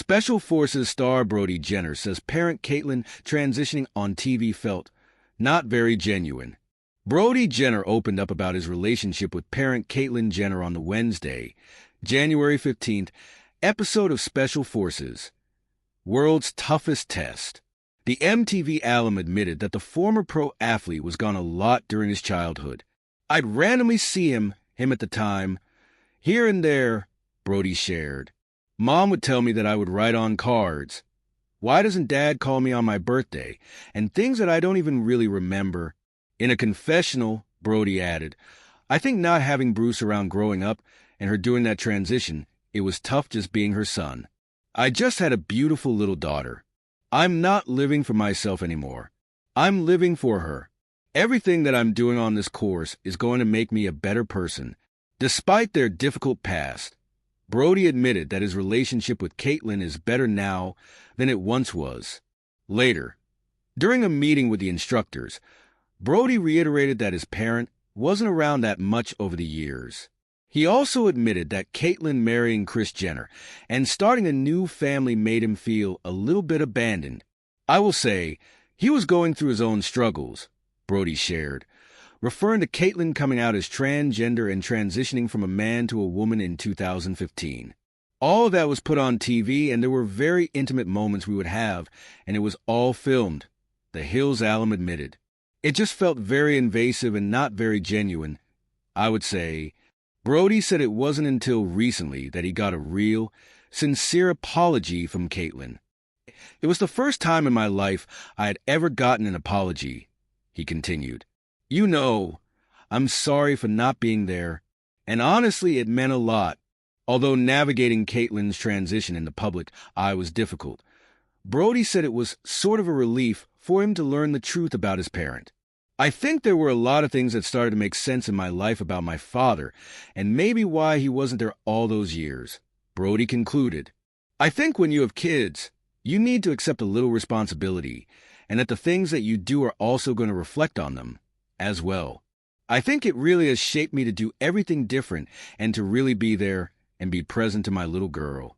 Special Forces star Brody Jenner says parent Caitlyn transitioning on TV felt not very genuine. Brody Jenner opened up about his relationship with parent Caitlyn Jenner on the Wednesday, January 15th, episode of Special Forces, World's Toughest Test. The MTV alum admitted that the former pro athlete was gone a lot during his childhood. I'd randomly see him at the time, here and there, Brody shared. Mom would tell me that I would write on cards. Why doesn't Dad call me on my birthday? And things that I don't even really remember. In a confessional, Brody added, I think not having Bruce around growing up and her doing that transition, it was tough just being her son. I just had a beautiful little daughter. I'm not living for myself anymore. I'm living for her. Everything that I'm doing on this course is going to make me a better person. Despite their difficult past, Brody admitted that his relationship with Caitlyn is better now than it once was. Later, during a meeting with the instructors, Brody reiterated that his parent wasn't around that much over the years. He also admitted that Caitlyn marrying Kris Jenner and starting a new family made him feel a little bit abandoned. I will say, he was going through his own struggles, Brody shared, referring to Caitlyn coming out as transgender and transitioning from a man to a woman in 2015. All of that was put on TV, and there were very intimate moments we would have, and it was all filmed, the Hills alum admitted. It just felt very invasive and not very genuine, I would say. Brody said it wasn't until recently that he got a real, sincere apology from Caitlyn. It was the first time in my life I had ever gotten an apology, he continued. You know, I'm sorry for not being there, and honestly it meant a lot. Although navigating Caitlyn's transition in the public eye was difficult, Brody said it was sort of a relief for him to learn the truth about his parent. I think there were a lot of things that started to make sense in my life about my father, and maybe why he wasn't there all those years, Brody concluded. I think when you have kids, you need to accept a little responsibility, and that the things that you do are also going to reflect on them as well. I think it really has shaped me to do everything different and to really be there and be present to my little girl.